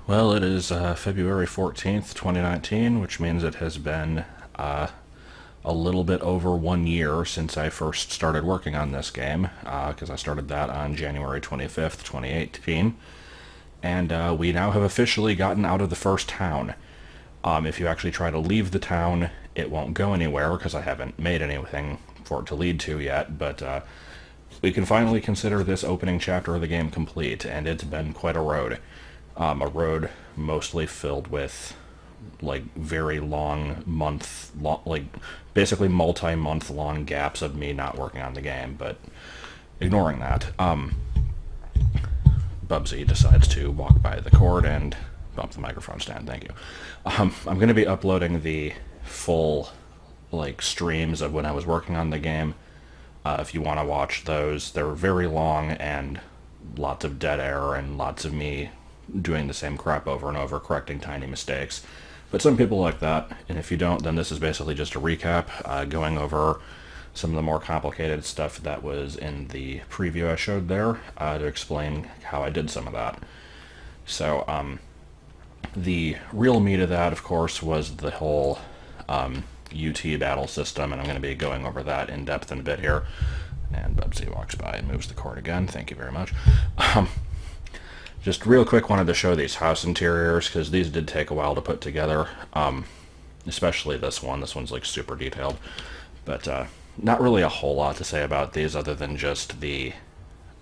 Well, it is February 14th, 2019, which means it has been a little bit over 1 year since I first started working on this game, because I started that on January 25th, 2018, and we now have officially gotten out of the first town. If you actually try to leave the town, it won't go anywhere, because I haven't made anything for it to lead to yet, but we can finally consider this opening chapter of the game complete, and it's been quite a road. A road mostly filled with, like, very long basically multi-month long gaps of me not working on the game, but ignoring that, Bubsy decides to walk by the cord and bump the microphone stand, thank you. I'm going to be uploading the full, like, streams of when I was working on the game. If you want to watch those, they're very long and lots of dead air and lots of me doing the same crap over and over, correcting tiny mistakes. But some people like that, and if you don't, then this is basically just a recap, going over some of the more complicated stuff that was in the preview I showed there, to explain how I did some of that. So, the real meat of that, of course, was the whole UT battle system, and I'm going to be going over that in depth in a bit here. And Bubsy walks by and moves the cord again, thank you very much. Just real quick, wanted to show these house interiors, because these did take a while to put together, especially this one. This one's like super detailed, but not really a whole lot to say about these other than just the...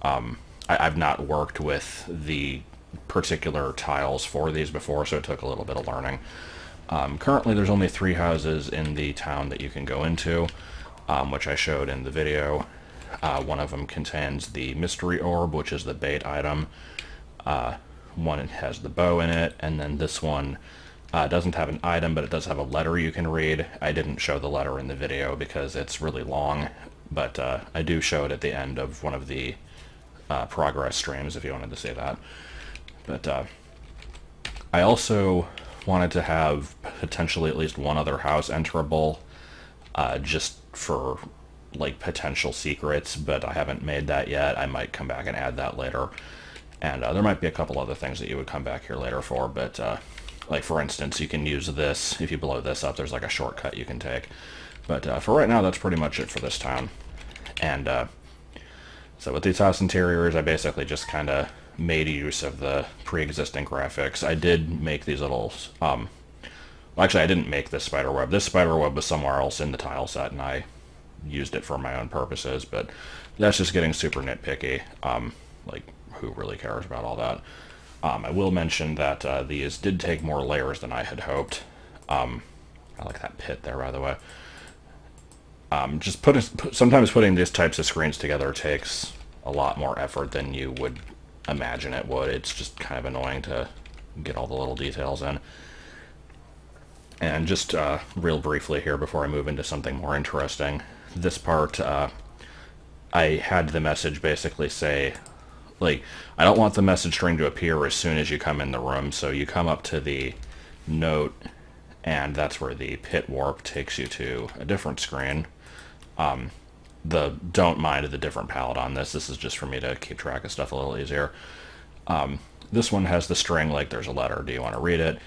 I've not worked with the particular tiles for these before, so it took a little bit of learning. Currently there's only 3 houses in the town that you can go into, which I showed in the video. One of them contains the mystery orb, which is the bait item. One has the bow in it, and then this one doesn't have an item, but it does have a letter you can read. I didn't show the letter in the video because it's really long, but I do show it at the end of one of the progress streams if you wanted to see that. But I also wanted to have potentially at least one other house enterable, just for like potential secrets, but I haven't made that yet. I might come back and add that later. And there might be a couple other things that you would come back here later for, but like for instance, you can use this. If you blow this up, there's like a shortcut you can take. But for right now, that's pretty much it for this town. And so with these house interiors, I basically just kind of made use of the pre-existing graphics. I did make these little... well, actually, I didn't make this spider web. This spider web was somewhere else in the tile set, and I used it for my own purposes, but that's just getting super nitpicky. Like, who really cares about all that? I will mention that these did take more layers than I had hoped. I like that pit there, by the way. Just sometimes putting these types of screens together takes a lot more effort than you would imagine it would. It's just kind of annoying to get all the little details in. And just real briefly here before I move into something more interesting, this part, I had the message basically say, like, I don't want the message string to appear as soon as you come in the room, so you come up to the note, and that's where the pit warp takes you to a different screen. Don't mind the different palette on this. This is just for me to keep track of stuff a little easier. This one has the string like there's a letter. Do you want to read it?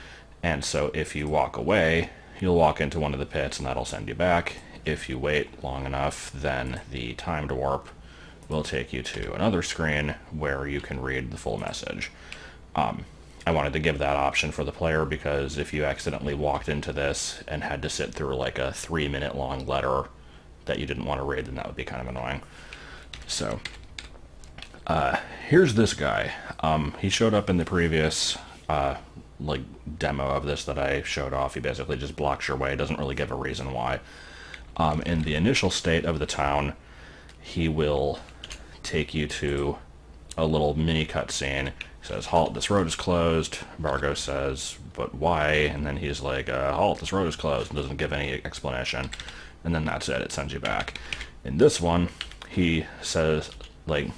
And so if you walk away, you'll walk into one of the pits, and that'll send you back. If you wait long enough, then the timed warp will take you to another screen where you can read the full message. I wanted to give that option for the player because if you accidentally walked into this and had to sit through like a 3-minute long letter that you didn't want to read, then that would be kind of annoying. So here's this guy. He showed up in the previous like demo of this that I showed off. He basically just blocks your way, doesn't really give a reason why. In the initial state of the town, he will take you to a little mini cutscene. He says, halt, this road is closed. Vargo says, but why? And then he's like, halt, this road is closed, and doesn't give any explanation. And then that's it, it sends you back. In this one, he says, like,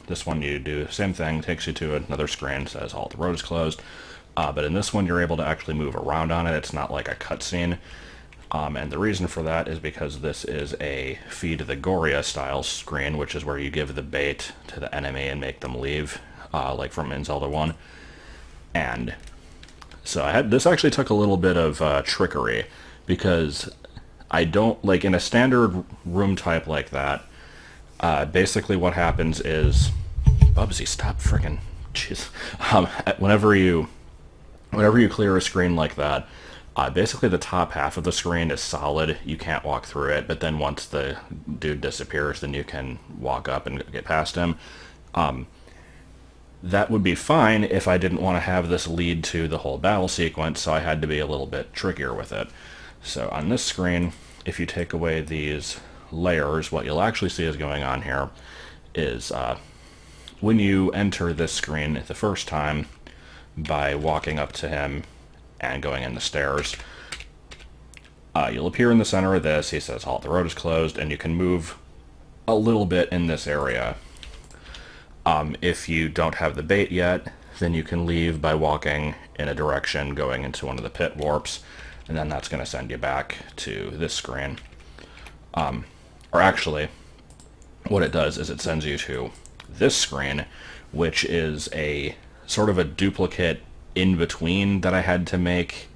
this one you do the same thing, takes you to another screen, says, halt, the road is closed. But in this one, you're able to actually move around on it. It's not like a cutscene. And the reason for that is because this is a Feed the Goria style screen, which is where you give the bait to the enemy and make them leave, like from in Zelda 1. And so this actually took a little bit of trickery, because I don't, like in a standard room type like that, basically what happens is, Bubsy, stop frickin', jeez. Whenever you clear a screen like that, basically the top half of the screen is solid. You can't walk through it, but then once the dude disappears, then you can walk up and get past him. That would be fine if I didn't want to have this lead to the whole battle sequence, so I had to be a little bit trickier with it. So on this screen, if you take away these layers, what you'll actually see is going on here is when you enter this screen the first time by walking up to him and going in the stairs, you'll appear in the center of this. He says, halt, the road is closed, and you can move a little bit in this area. If you don't have the bait yet, then you can leave by walking in a direction going into one of the pit warps, and then that's going to send you back to this screen. Or actually, what it does is it sends you to this screen, which is a sort of a duplicate in between that I had to make.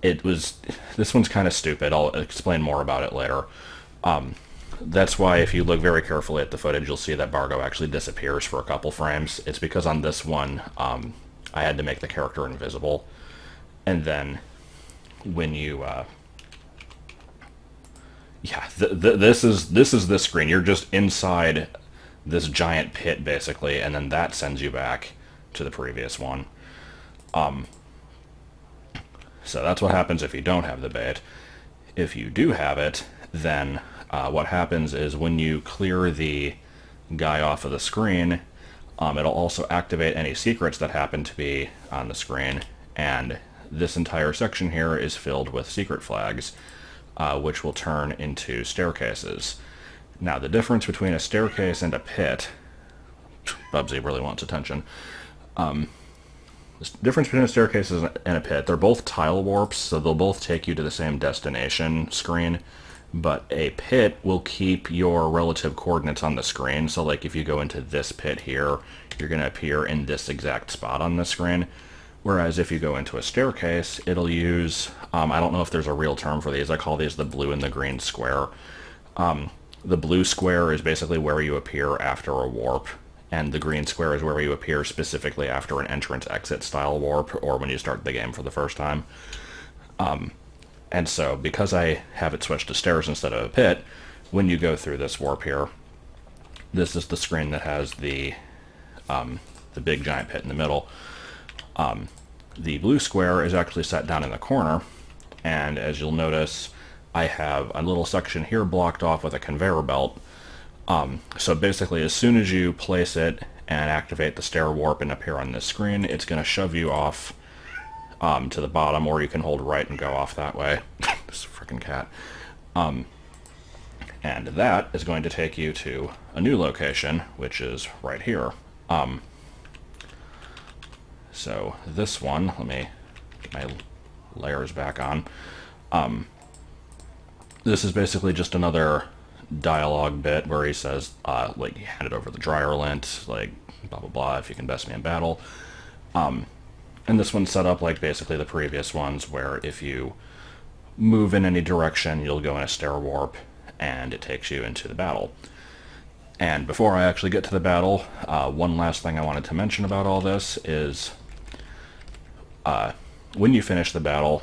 This one's kind of stupid. I'll explain more about it later. that's why if you look very carefully at the footage, you'll see that Bargo actually disappears for a couple frames. It's because on this one, I had to make the character invisible. And then when you, this is this screen. You're just inside this giant pit, basically, and then that sends you back to the previous one. So that's what happens if you don't have the bait. If you do have it, then what happens is when you clear the guy off of the screen, it'll also activate any secrets that happen to be on the screen, and this entire section here is filled with secret flags, which will turn into staircases. Now, the difference between a staircase and a pit, Bubsy really wants attention. The difference between a staircase and a pit, they're both tile warps, so they'll both take you to the same destination screen, but a pit will keep your relative coordinates on the screen. So like if you go into this pit here, you're going to appear in this exact spot on the screen. Whereas if you go into a staircase, it'll use, I don't know if there's a real term for these, I call these the blue and the green square. The blue square is basically where you appear after a warp, and the green square is where you appear specifically after an entrance-exit style warp, or when you start the game for the first time. And so, because I have it switched to stairs instead of a pit, when you go through this warp here, this is the screen that has the big giant pit in the middle. The blue square is actually set down in the corner, and as you'll notice, I have a little section here blocked off with a conveyor belt. So basically, as soon as you place it and activate the stair warp and appear on this screen, it's going to shove you off to the bottom, or you can hold right and go off that way. This freaking cat. And that is going to take you to a new location, which is right here. So this one, let me get my layers back on. This is basically just another dialogue bit where he says, like, hand it over the dryer lint, like, blah, blah, blah, if you can best me in battle. And this one's set up like basically the previous ones, where if you move in any direction, you'll go in a stair warp, and it takes you into the battle. And before I actually get to the battle, one last thing I wanted to mention about all this is, when you finish the battle,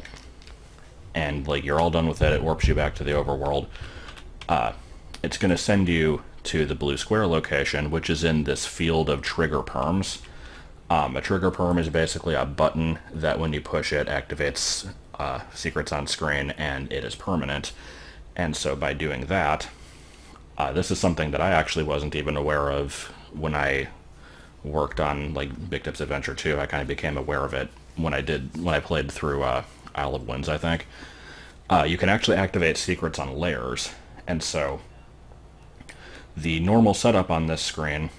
and like you're all done with it, it warps you back to the overworld, it's going to send you to the blue square location, which is in this field of trigger perms. A trigger perm is basically a button that when you push it activates secrets on screen, and it is permanent. And so by doing that, this is something that I actually wasn't even aware of when I worked on like Bikdip's Adventure 2. I kind of became aware of it when I played through Isle of Winds, I think. You can actually activate secrets on layers, and so the normal setup on this screen,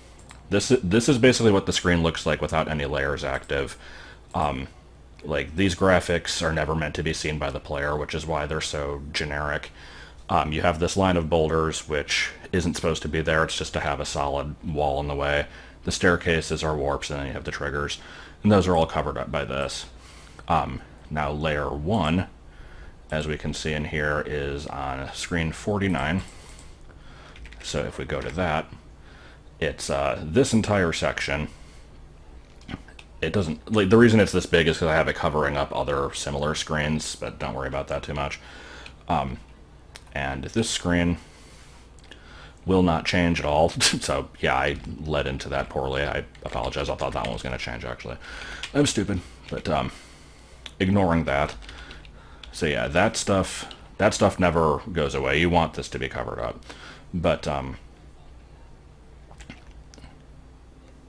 this is basically what the screen looks like without any layers active. Like, these graphics are never meant to be seen by the player, which is why they're so generic. You have this line of boulders, which isn't supposed to be there, it's just to have a solid wall in the way. The staircases are warps, and then you have the triggers, and those are all covered up by this. Now layer 1, as we can see in here, is on screen 49. So if we go to that, it's this entire section. It doesn't, like, the reason it's this big is because I have it covering up other similar screens, but don't worry about that too much. And this screen will not change at all. So yeah, I led into that poorly. I apologize. I thought that one was going to change, actually. I'm stupid, but ignoring that. So yeah, that stuff never goes away. You want this to be covered up. But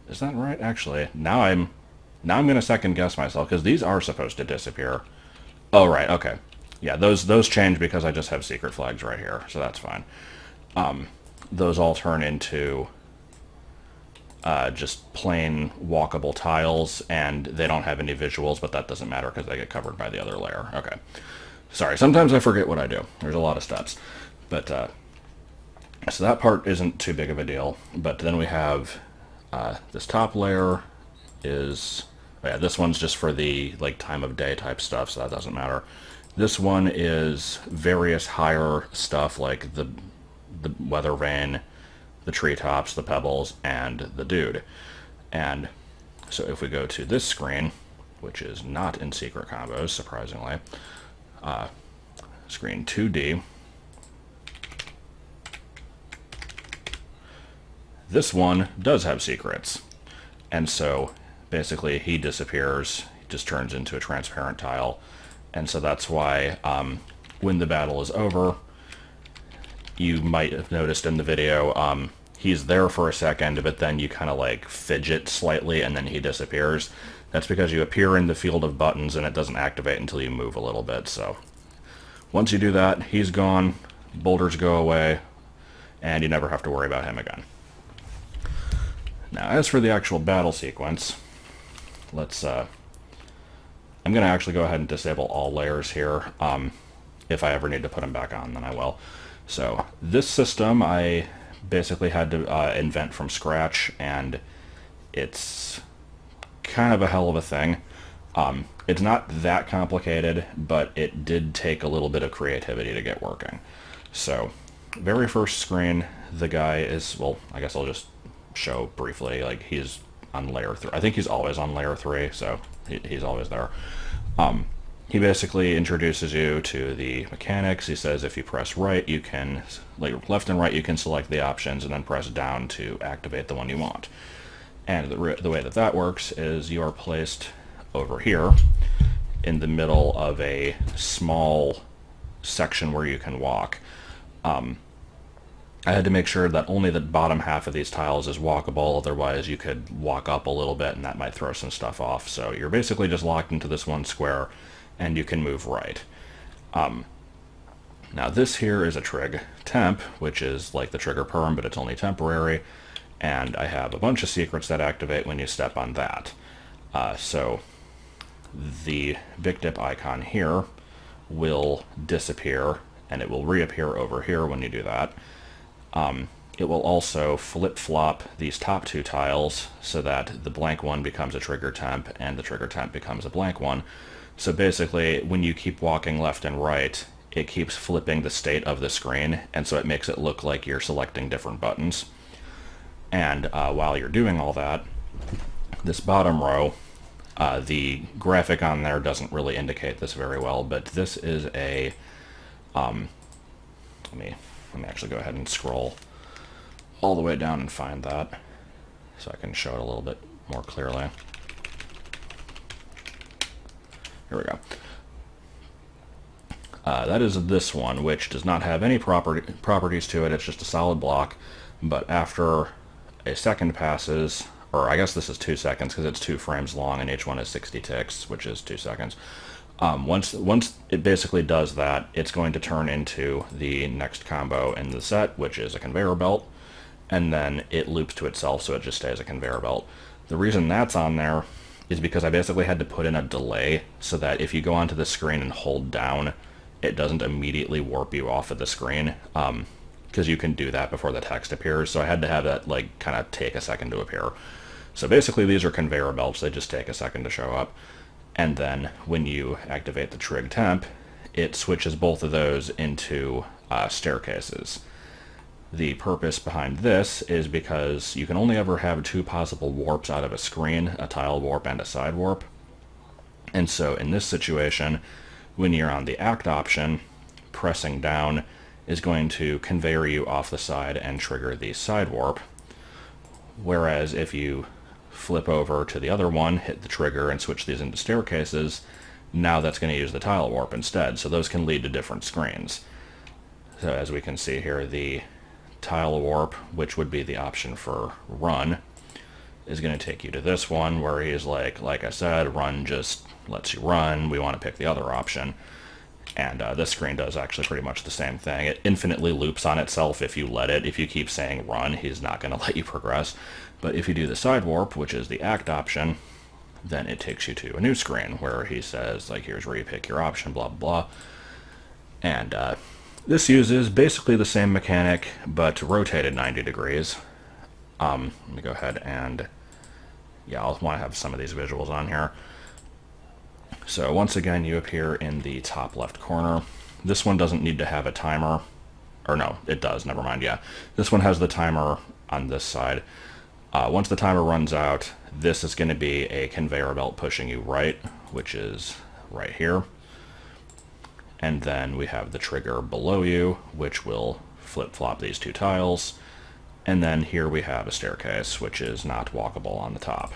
is that right? Actually, now I'm going to second guess myself, because these are supposed to disappear. Oh, right, okay. Yeah, those change because I just have secret flags right here, so that's fine. Those all turn into just plain walkable tiles, and they don't have any visuals, but that doesn't matter because they get covered by the other layer. Okay. Sorry, sometimes I forget what I do. There's a lot of steps. But, so that part isn't too big of a deal. But then we have this top layer is... Oh yeah, this one's just for the like time of day type stuff, so that doesn't matter. This one is various higher stuff, like the the weather vane, the treetops, the pebbles, and the dude. And so if we go to this screen, which is not in secret combos, surprisingly, screen 2D, this one does have secrets. And so basically he disappears, he just turns into a transparent tile. And so that's why when the battle is over, you might have noticed in the video, he's there for a second, but then you kind of like fidget slightly and then he disappears. That's because you appear in the field of buttons and it doesn't activate until you move a little bit. So once you do that, he's gone, boulders go away, and you never have to worry about him again. Now, as for the actual battle sequence, let's, I'm going to actually go ahead and disable all layers here. If I ever need to put them back on, then I will. So, this system I basically had to invent from scratch, and it's kind of a hell of a thing. It's not that complicated, but it did take a little bit of creativity to get working. So, very first screen, the guy is, well, I guess I'll just show briefly, like, he's on layer 3. I think he's always on layer 3, so he's always there. He basically introduces you to the mechanics. He says if you press right, you can, like left and right, you can select the options, and then press down to activate the one you want. And the way that that works is you are placed over here in the middle of a small section where you can walk. I had to make sure that only the bottom half of these tiles is walkable, otherwise you could walk up a little bit and that might throw some stuff off. So you're basically just locked into this one square and you can move right. Now this here is a trig temp, which is like the trigger perm, but it's only temporary, and I have a bunch of secrets that activate when you step on that. So the Bikdip icon here will disappear and it will reappear over here when you do that. It will also flip-flop these top two tiles so that the blank one becomes a trigger temp and the trigger temp becomes a blank one. So basically, when you keep walking left and right, it keeps flipping the state of the screen, and so it makes it look like you're selecting different buttons. And while you're doing all that, this bottom row, the graphic on there doesn't really indicate this very well, but this is a, let me actually go ahead and scroll all the way down and find that so I can show it a little bit more clearly. Here we go. That is this one, which does not have any properties to it. It's just a solid block. But after a second passes, or I guess this is 2 seconds because it's 2 frames long and each one is 60 ticks, which is 2 seconds. Once it basically does that, it's going to turn into the next combo in the set, which is a conveyor belt, and then it loops to itself, so it just stays a conveyor belt. The reason that's on there is because I basically had to put in a delay so that if you go onto the screen and hold down, it doesn't immediately warp you off of the screen, because you can do that before the text appears, so I had to have that like kind of take a second to appear. So basically these are conveyor belts, they just take a second to show up. And then when you activate the trig temp, it switches both of those into staircases. The purpose behind this is because you can only ever have 2 possible warps out of a screen, a tile warp and a side warp. And so in this situation, when you're on the act option, pressing down is going to conveyor you off the side and trigger the side warp. Whereas if you flip over to the other one, hit the trigger, and switch these into staircases, now that's going to use the tile warp instead, so those can lead to different screens. So as we can see here, the tile warp, which would be the option for run, is going to take you to this one where he's like I said, run just lets you run, we want to pick the other option. And this screen does actually pretty much the same thing. It infinitely loops on itself if you let it. If you keep saying run, he's not going to let you progress. But if you do the side warp, which is the act option, then it takes you to a new screen where he says, like, here's where you pick your option, blah, blah, blah. And this uses basically the same mechanic, but rotated 90 degrees. Let me go ahead and, yeah, I'll want to have some of these visuals on here. So once again, you appear in the top left corner. This one doesn't need to have a timer. Or no, it does, never mind, yeah. This one has the timer on this side. Once the timer runs out, this is going to be a conveyor belt pushing you right, which is right here. And then we have the trigger below you, which will flip-flop these two tiles. And then here we have a staircase, which is not walkable on the top.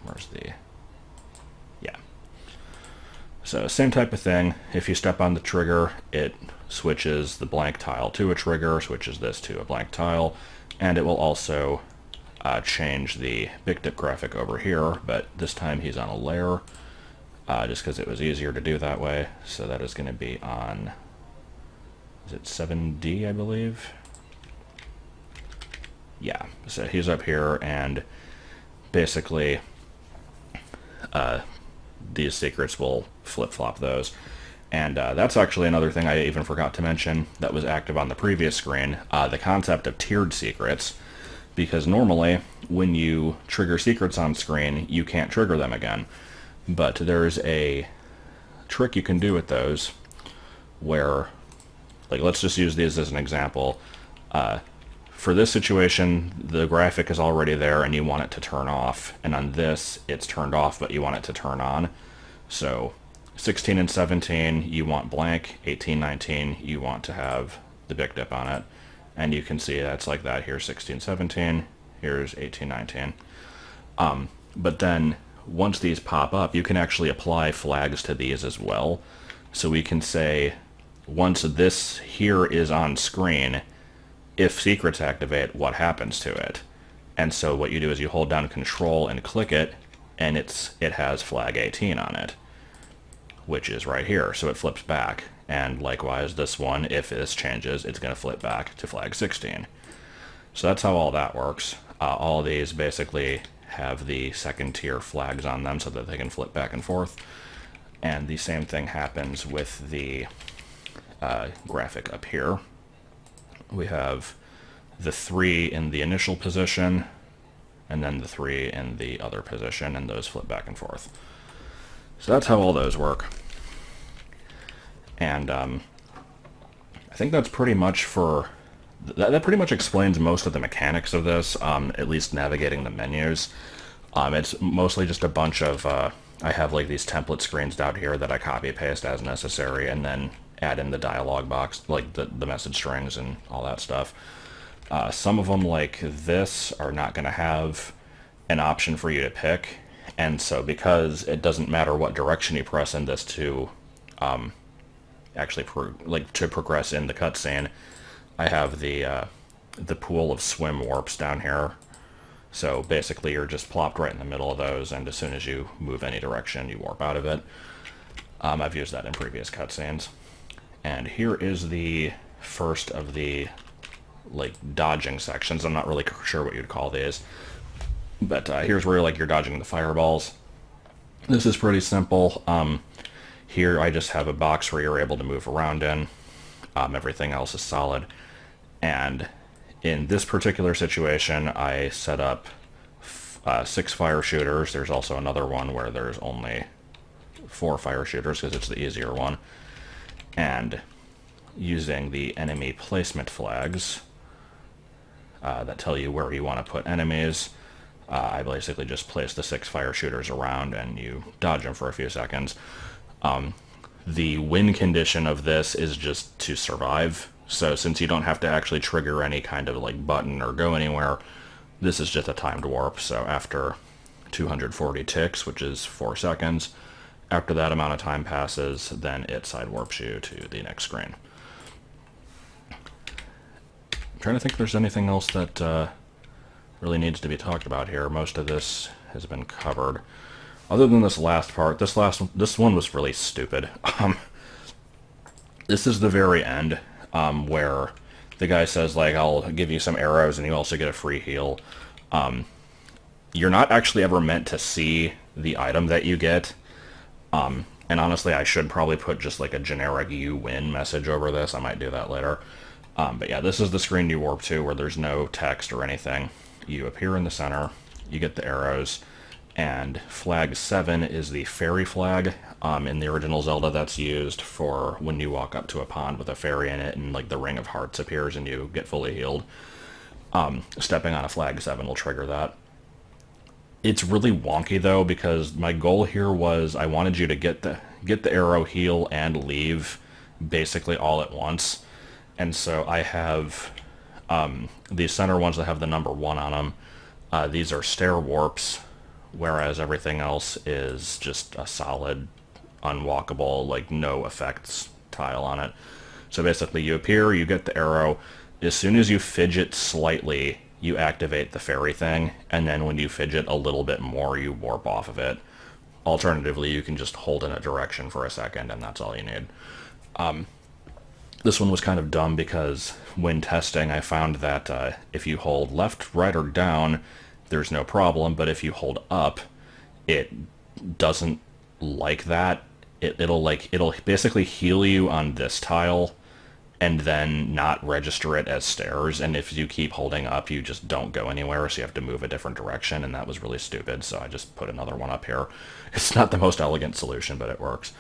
Where's the... Yeah. So same type of thing. If you step on the trigger, it switches the blank tile to a trigger, switches this to a blank tile, and it will also change the Bikdip graphic over here, but this time he's on a layer, just because it was easier to do that way. So that is going to be on, is it 7D, I believe? Yeah, so he's up here, and basically these secrets will flip-flop those. And that's actually another thing I even forgot to mention that was active on the previous screen, the concept of tiered secrets. Because normally, when you trigger secrets on screen, you can't trigger them again. But there's a trick you can do with those where, like, let's just use these as an example. For this situation, the graphic is already there and you want it to turn off. And on this, it's turned off, but you want it to turn on. So 16 and 17, you want blank. 18, 19, you want to have the Bikdip on it. And you can see that's like that. Here's 16, 17. Here's 18, 19. But then once these pop up, you can actually apply flags to these as well. So we can say, once this here is on screen, if secrets activate, what happens to it? And so what you do is you hold down Control and click it, and it has flag 18 on it, which is right here. So it flips back. And likewise, this one, if this changes, it's going to flip back to flag 16. So that's how all that works. All of these basically have the second tier flags on them so that they can flip back and forth. And the same thing happens with the graphic up here. We have the 3 in the initial position, and then the 3 in the other position, and those flip back and forth. So that's how all those work. And I think that's pretty much for... That pretty much explains most of the mechanics of this, at least navigating the menus. It's mostly just a bunch of... I have like these template screens down here that I copy-paste as necessary, and then add in the dialog box, like the message strings and all that stuff. Some of them, like this, are not going to have an option for you to pick, and so because it doesn't matter what direction you press in this to... actually to progress in the cutscene, I have the pool of swim warps down here. So basically you're just plopped right in the middle of those, and as soon as you move any direction, you warp out of it. I've used that in previous cutscenes. And here is the first of the like dodging sections. I'm not really sure what you'd call these, but here's where you're dodging the fireballs. This is pretty simple. Here I just have a box where you're able to move around in. Everything else is solid. And in this particular situation, I set up 6 fire shooters. There's also another one where there's only 4 fire shooters because it's the easier one. And using the enemy placement flags that tell you where you want to put enemies, I basically just place the 6 fire shooters around and you dodge them for a few seconds. The win condition of this is just to survive, so since you don't have to actually trigger any kind of like button or go anywhere, this is just a timed warp. So after 240 ticks, which is 4 seconds, after that amount of time passes, then it side warps you to the next screen. I'm trying to think if there's anything else that really needs to be talked about here. Most of this has been covered. Other than this last part, this one was really stupid. This is the very end, where the guy says, like, I'll give you some arrows and you also get a free heal. You're not actually ever meant to see the item that you get. And honestly, I should probably put just like a generic "you win" message over this. I might do that later. But yeah, this is the screen you warp to where there's no text or anything. You appear in the center, you get the arrows, and flag 7 is the Ferry Flag. In the original Zelda, that's used for when you walk up to a pond with a fairy in it and like the Ring of Hearts appears and you get fully healed. Stepping on a flag 7 will trigger that. It's really wonky though, because my goal here was I wanted you to get the arrow, heal, and leave basically all at once. And so I have these center ones that have the number 1 on them. These are stair warps, whereas everything else is just a solid, unwalkable, like no effects tile on it. So basically you appear, you get the arrow, as soon as you fidget slightly, you activate the fairy thing, and then when you fidget a little bit more, you warp off of it. Alternatively, you can just hold in a direction for a second, and that's all you need. This one was kind of dumb because when testing, I found that if you hold left, right, or down, there's no problem, but if you hold up, it doesn't like that. It'll basically heal you on this tile, and then not register it as stairs, and if you keep holding up, you just don't go anywhere, so you have to move a different direction, and that was really stupid, so I just put another one up here. It's not the most elegant solution, but it works.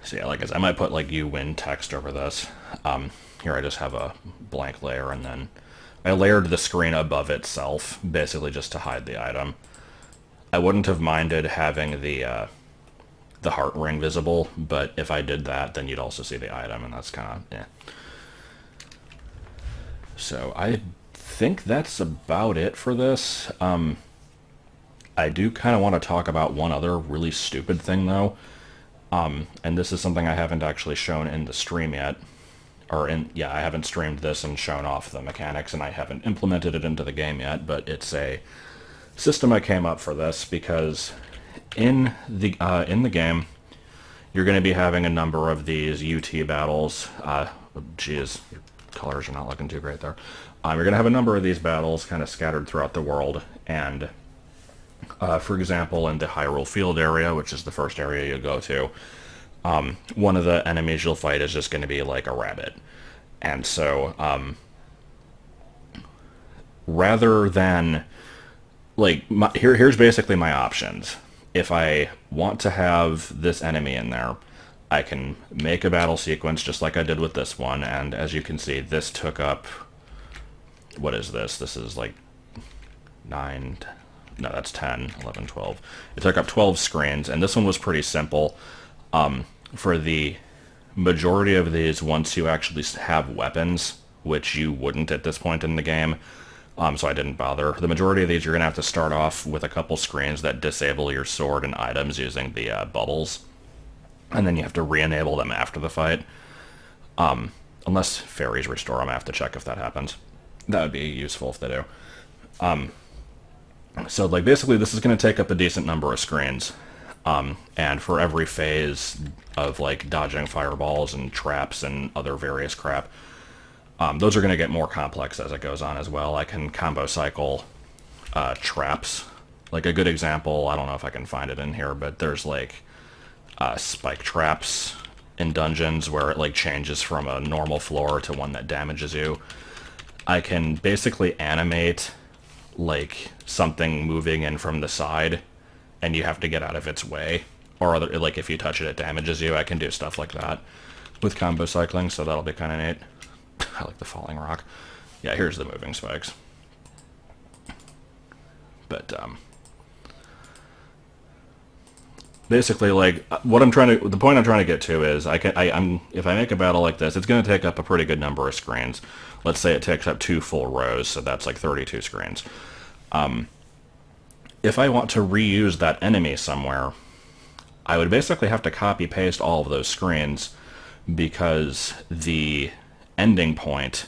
So yeah, like I said, I might put like "you win" text over this. Here I just have a blank layer, and then I layered the screen above itself, basically just to hide the item. I wouldn't have minded having the heart ring visible, but if I did that, then you'd also see the item, and that's kind of, eh. So I think that's about it for this. I do kind of want to talk about one other really stupid thing, though. And this is something I haven't actually shown in the stream yet. I haven't streamed this and shown off the mechanics, and I haven't implemented it into the game yet, but it's a system I came up for this because in the game, you're going to be having a number of these UT battles. Geez, your colors are not looking too great there. You're going to have a number of these battles kind of scattered throughout the world, and for example, in the Hyrule Field area, which is the first area you go to, one of the enemies you'll fight is just going to be like a rabbit. And so, rather than, like, here's basically my options. If I want to have this enemy in there, I can make a battle sequence just like I did with this one, and as you can see, this took up, what is this? This is like 9, no, that's 10, 11, 12. It took up 12 screens, and this one was pretty simple. For the majority of these, once you actually have weapons, which you wouldn't at this point in the game, so I didn't bother. The majority of these, you're going to have to start off with a couple screens that disable your sword and items using the bubbles, and then you have to re-enable them after the fight. Unless fairies restore them, I have to check if that happens. That would be useful if they do. So, like, basically this is going to take up a decent number of screens. And for every phase of, like, dodging fireballs and traps and other various crap, those are going to get more complex as it goes on as well. I can combo cycle traps. Like, a good example, I don't know if I can find it in here, but there's, like, spike traps in dungeons where it, like, changes from a normal floor to one that damages you. I can basically animate, like, something moving in from the side, and you have to get out of its way, or other, like, if you touch it, it damages you. I can do stuff like that with combo cycling, so that'll be kind of neat. I like the falling rock. Yeah, here's the moving spikes. But, basically, like, the point I'm trying to get to is, if I make a battle like this, it's going to take up a pretty good number of screens. Let's say it takes up 2 full rows, so that's like 32 screens. If I want to reuse that enemy somewhere, I would basically have to copy-paste all of those screens, because the ending point,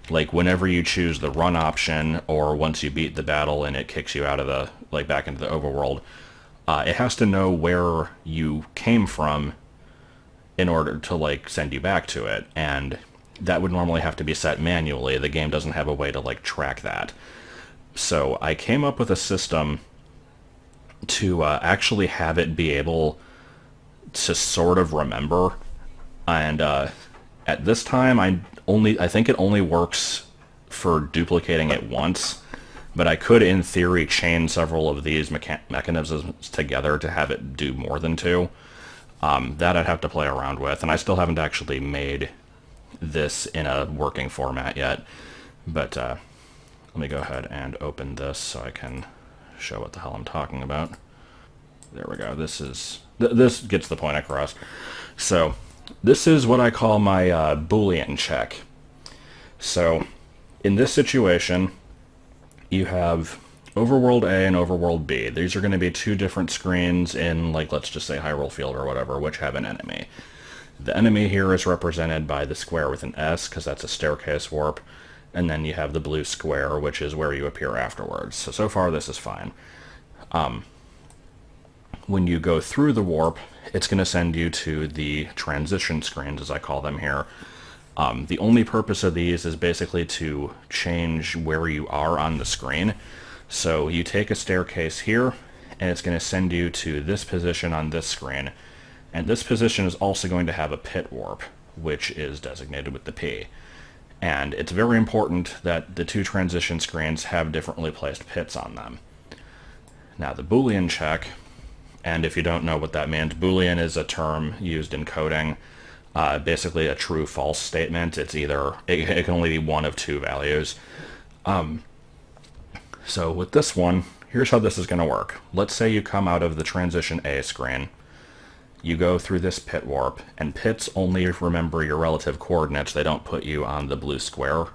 like whenever you choose the run option, or once you beat the battle and it kicks you out of the, like, back into the overworld, it has to know where you came from in order to, like, send you back to it, and that would normally have to be set manually. The game doesn't have a way to, like, track that. So I came up with a system to actually have it be able to sort of remember, and at this time I think it only works for duplicating it once, But I could, in theory, chain several of these mechanisms together to have it do more than two. That I'd have to play around with, and I still haven't actually made this in a working format yet. But let me go ahead and open this so I can show what the hell I'm talking about. There we go. This gets the point across. So this is what I call my Boolean check. So in this situation, you have Overworld A and Overworld B. These are going to be two different screens in, like, let's just say Hyrule Field or whatever, which have an enemy. The enemy here is represented by the square with an S, because that's a staircase warp, and then you have the blue square, which is where you appear afterwards. So far this is fine. When you go through the warp, it's going to send you to the transition screens, as I call them here. The only purpose of these is basically to change where you are on the screen. So you take a staircase here, and it's going to send you to this position on this screen. And this position is also going to have a pit warp, which is designated with the P. And it's very important that the two transition screens have differently placed pits on them. Now the Boolean check, and if you don't know what that means, Boolean is a term used in coding, basically a true-false statement. It's either, it can only be one of two values. So with this one, here's how this is going to work. Let's say you come out of the transition A screen, you go through this pit warp, and pits only remember your relative coordinates. They don't put you on the blue square,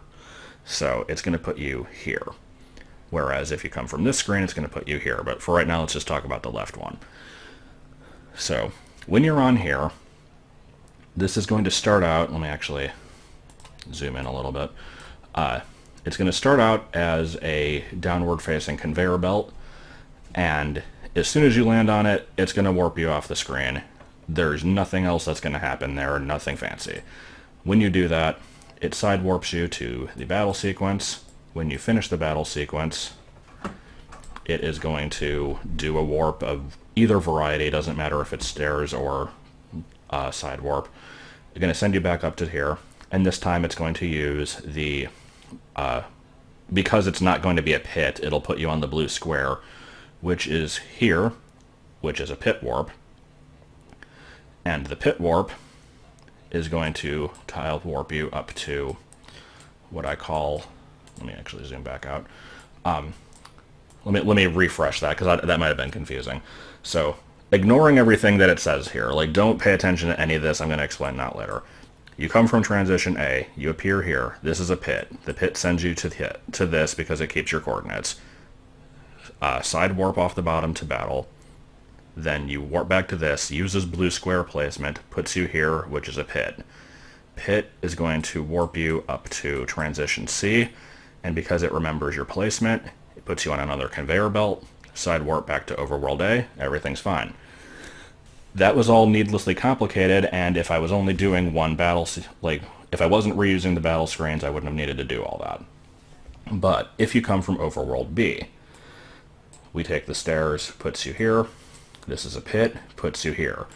so it's going to put you here. Whereas if you come from this screen, it's going to put you here. But for right now, let's just talk about the left one. So when you're on here, this is going to start out, let me actually zoom in a little bit. It's going to start out as a downward facing conveyor belt, and as soon as you land on it, it's going to warp you off the screen. There's nothing else that's going to happen there, nothing fancy. When you do that, it side warps you to the battle sequence. When you finish the battle sequence, it is going to do a warp of either variety. It doesn't matter if it's stairs or side warp. It's going to send you back up to here, and this time it's going to use the because it's not going to be a pit, it'll put you on the blue square, which is here, which is a pit warp. And the pit warp is going to tile warp you up to what I call, let me actually zoom back out. Let me refresh that, because that might have been confusing. So ignoring everything that it says here, like, don't pay attention to any of this. I'm going to explain that later. You come from transition A, you appear here, this is a pit. The pit sends you to this because it keeps your coordinates. Side warp off the bottom to battle. Then you warp back to this, uses blue square placement, puts you here, which is a pit. Pit is going to warp you up to transition C, and because it remembers your placement, it puts you on another conveyor belt. Side warp back to Overworld A, everything's fine. That was all needlessly complicated, and if I was only doing one battle, like, if I wasn't reusing the battle screens, I wouldn't have needed to do all that. But if you come from Overworld B, we take the stairs, puts you here. This is a pit, puts you here.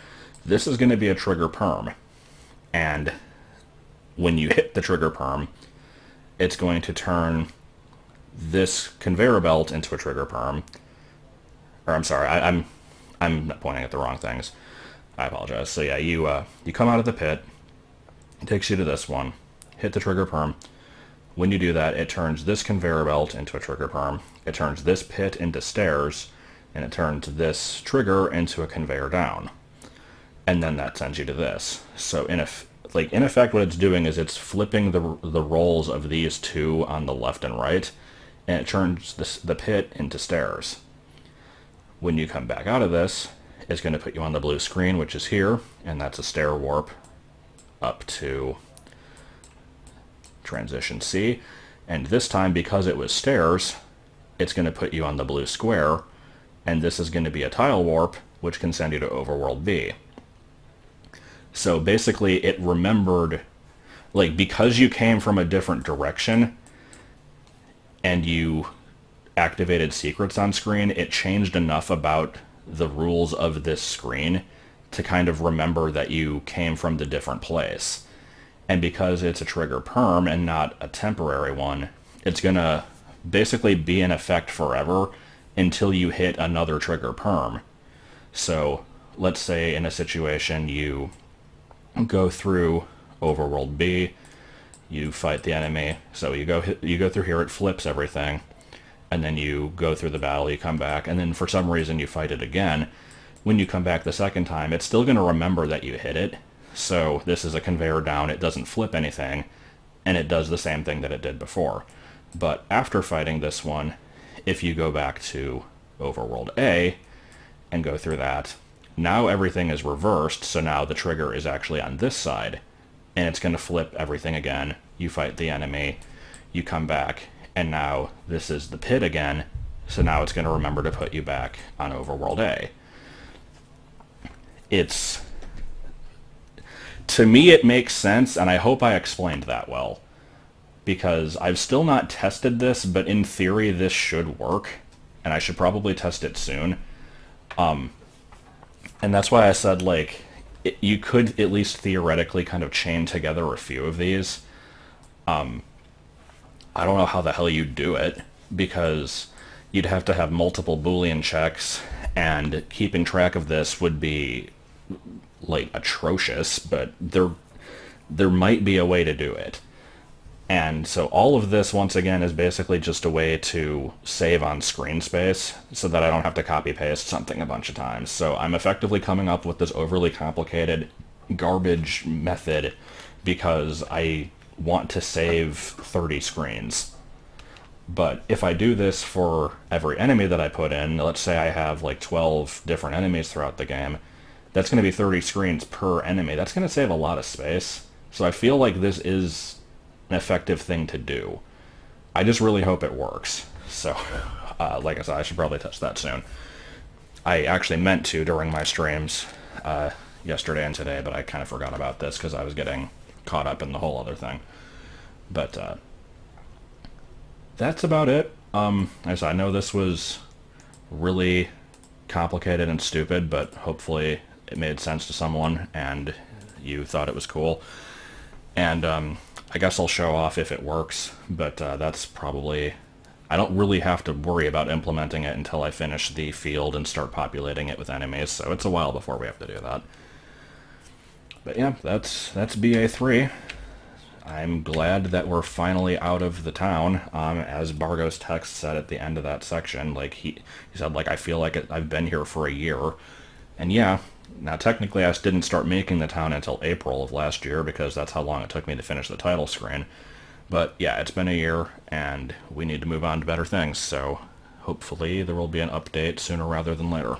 This is going to be a trigger perm, and when you hit the trigger perm, it's going to turn this conveyor belt into a trigger perm. Or I'm sorry, I'm pointing at the wrong things. I apologize. So yeah, you come out of the pit, it takes you to this one, hit the trigger perm. When you do that, it turns this conveyor belt into a trigger perm. It turns this pit into stairs, and it turns this trigger into a conveyor down. And then that sends you to this. So in effect, what it's doing is it's flipping the roles of these two on the left and right, and it turns the pit into stairs. When you come back out of this, it's going to put you on the blue screen, which is here, and that's a stair warp up to transition C. And this time, because it was stairs, it's going to put you on the blue square, and this is going to be a tile warp, which can send you to Overworld B. So basically, it remembered, like, because you came from a different direction, and you activated secrets on screen, it changed enough about the rules of this screen to kind of remember that you came from the different place. And because it's a trigger perm and not a temporary one, it's gonna basically be in effect forever until you hit another trigger perm. So let's say in a situation you go through overworld B, you fight the enemy, so you go through here, it flips everything, and then you go through the battle, you come back, and then for some reason you fight it again. When you come back the second time, it's still going to remember that you hit it, so this is a conveyor down, it doesn't flip anything, and it does the same thing that it did before. But after fighting this one, if you go back to overworld A and go through that, now everything is reversed, so now the trigger is actually on this side, and it's going to flip everything again. You fight the enemy, you come back, and now this is the pit again, so now it's going to remember to put you back on overworld A. To me it makes sense, and I hope I explained that well, because I've still not tested this, but in theory this should work, and I should probably test it soon. And that's why I said, like, you could at least theoretically kind of chain together a few of these. I don't know how the hell you'd do it, because you'd have to have multiple Boolean checks, and keeping track of this would be, like, atrocious, but there might be a way to do it. And so all of this, once again, is basically just a way to save on screen space so that I don't have to copy-paste something a bunch of times. So I'm effectively coming up with this overly complicated garbage method because I want to save 30 screens. But if I do this for every enemy that I put in, let's say I have like 12 different enemies throughout the game, that's going to be 30 screens per enemy. That's going to save a lot of space. So I feel like this is an effective thing to do. I just really hope it works. So, like I said, I should probably test that soon. I actually meant to during my streams yesterday and today, but I kind of forgot about this because I was getting caught up in the whole other thing. But that's about it. As I know this was really complicated and stupid, but hopefully it made sense to someone and you thought it was cool. And I guess I'll show off if it works, but that's probably... I don't really have to worry about implementing it until I finish the field and start populating it with enemies, so it's a while before we have to do that. But yeah, that's BA3. I'm glad that we're finally out of the town. As Bargo's text said at the end of that section, like he said, like, I feel like I've been here for a year. And yeah, now technically I didn't start making the town until April of last year because that's how long it took me to finish the title screen. But yeah, it's been a year and we need to move on to better things, so hopefully there will be an update sooner rather than later.